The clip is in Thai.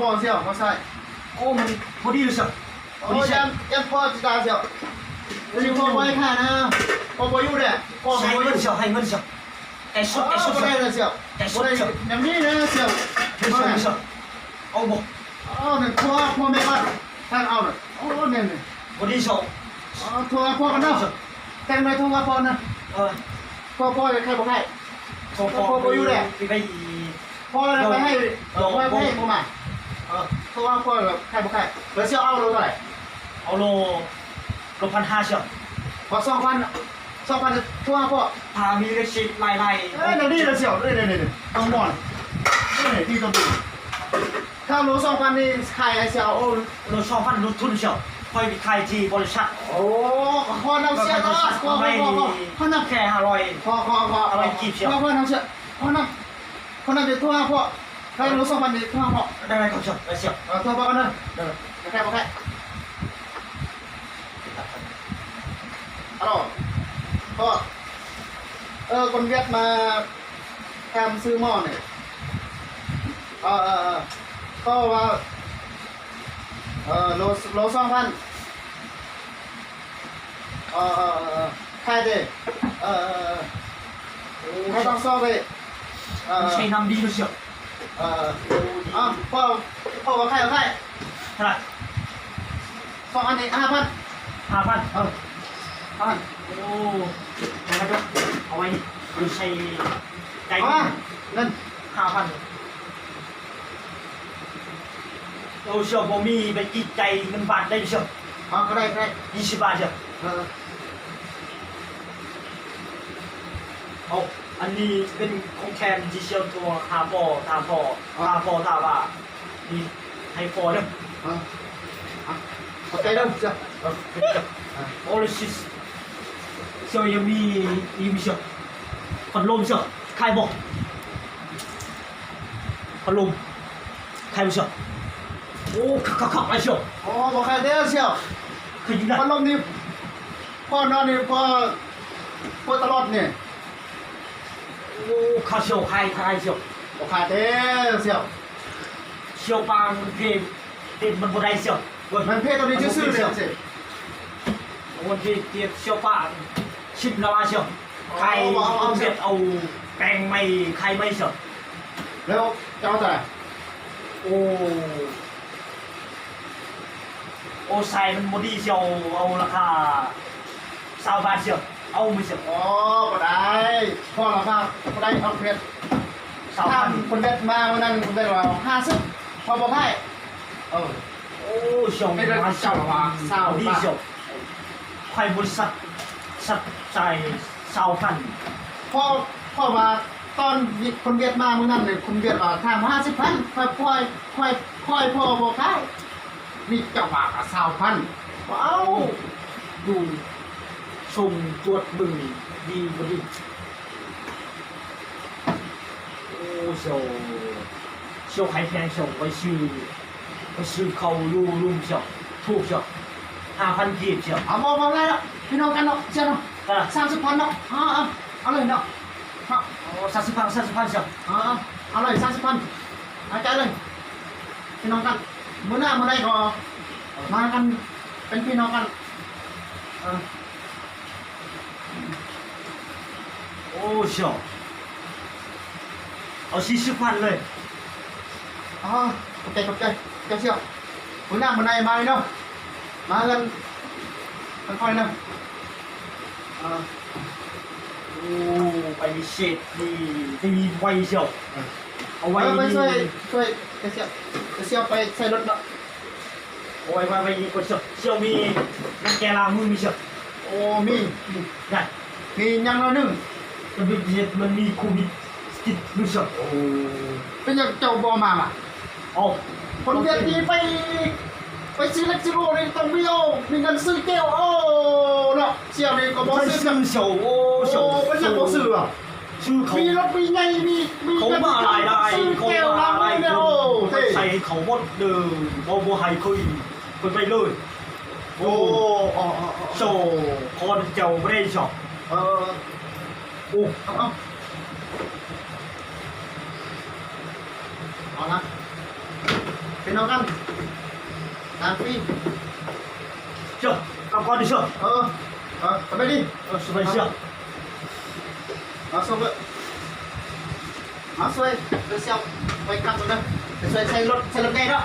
บอลเชียวมาใส่โอ้มันพอดีเลยสิโอ้ยังพอจิตาเชียวนี่พอไว้ค่ะนะพออยู่เนี่ยพอ ให้ ไว้ เงินเชียวให้เงินเชียวแต่สุด ได้เลยเชียวได้อย่างนี้นะเชียว เงินเชียวเอาบ่ เนี่ยพ่อแม่บ้านทางเอาเนี่ยเนี่ย พอดีเชียว ทัวร์พ่อกันเนาะแต่งไปทัวร์พ่อนะ พ่อใครบอกให้ พ่ออยู่เลยไป พ่อไปให้ผมมาทัวร์พ่อใครบอกให้แล้วเชียวเอาโลเท่าไหร่เอาโล1,500เชียวพอ2,000ทัวร์พ่อพามีเลขชิปไล่นี่เลยเชียวนี่ต้องหมอนนี่ที่ต้องดูถ้าโล2,000นี่ขายไอ้เชียวโล2,000ลดทุนเชียวคอยไปขายที่บริษัทพอน้ำเชียวพอน้ำแค่500พออะไรกีบเชียวพอน้ำเชียวพอน้ำเดี๋ยวทัวร์พ่อถ้าโล2,000นี่ทัวร์พ่อได้ครับเชียวไปเชียวทัวร์พ่อกันนะใครบอกให้ฮัลโหลพ่อคนเวียดมาแอมซื้อหม้อเนี่ยก็ว่าโล2,000ใครเด้ใครต้องซ่อไปใช้น้ำดีด้วยเชียวพ่อว่าใครเท่าไหร่2 อันนี้5,000โอ้นะครับเอาไว้ดูใช้ใจเงิน5,000เราเชียวผมมีไปกี่ใจเงินบาทได้เชียวก็ได้20 บาทเชียวเอาอันนี้เป็นของแทนที่เชียวตัวถามพ่อว่ามีให้พ่อเนี่ยโอเคเด้อเชียวโอ้ยชิเชียวยังมีเชียวพัดลมเชียวใครบอกพัดลมใครบอกเชียวโอ้ขักไอ้เชียวบอกใครเด้อเชียวคือยังไงพัดลมนี่พ่อนอนนี่พ่อตลอดเนี่ยโอ้ข้าเชียวใครเชียวบอกใครเด้อเชียวปางเพลมันบ่ได้เชียวมันเพลตัวนี้ชื่อเลยสิวันที่เทียบเชียวปางชิมละมาเชียวใครเอาเสร็จเอาแป้งไม่ใครไม่เชียวแล้วจะเอาแต่โอ้ใส่มันบ่ดีเชียวเอาราคา20 บาทเชียวเอาไม่เชียวก็ได้พ่อเราบ้างก็ได้เอาเพชรถ้าคนเด็ดมาวันนั้นคนเด็ดเรา50พอบอกให้โอ้เชียวไม่ได้เจ้าว่าดีเชียวใครบริษัทจ่าย20,000พ่อว่าตอนคนเวียดมาเมื่อนั้นเลยคนเวียดว่าทำ50,000ค่อยพ่อบอกให้นี่เจ้าว่า20,000ว้าวดูชมตรวจบึงดีบดีโอ้เชียวใครแพงเชียวไปซื้อเขาลูเชียวถูกเชียว5,000 กีบเชียวบอกอะไรล่ะพี่น้องกันเนาะเชียวเนาะ30,000เนาะเอาเลยเนาะ30,000เชียวเอาเลย30,000เอาใจเลยพี่น้องกันเมื่อไหร่ก็มากันเป็นพี่น้องกันโอ้เชียวเอา40,000เลยขอบใจเจ้าเชียวเมื่อไหร่มาเนาะมากันค่อยๆเนาะโอ้ไปเช็ดดีไวเชียวเอาไว้ไปช่วยเชียวไปใส่รถเนาะโอ้ยไปก็เชียวมีน้ำแกล้างมือมีเชียวมีได้มียังละ1มันมีโควิดติดมือเชียวเป็นยังเจ้าบอมาคนเวียดนี่ไปซื้อเล็กซิโร่นี่ต้องมีเงินซื้อแก้วเนาะเชียวนี่ก็บอกซื้อกันเชียวเป็นยังบอกซื้อมีรถมีไงมีเขามาอะไรเขามาอะไรใส่เขาหมดเลยโบไฮคุยไปเลยโชคนเจ้าไม่ได้ชอบเอาละ เป็นเอากันตามปี chưa các con đi chưa ทำไปดิ sửa bài chưa เอาส่งเลยเอาช่วยเดี๋ยวเซลไปขับรถนะไปช่วยใช้รถแดงเนาะ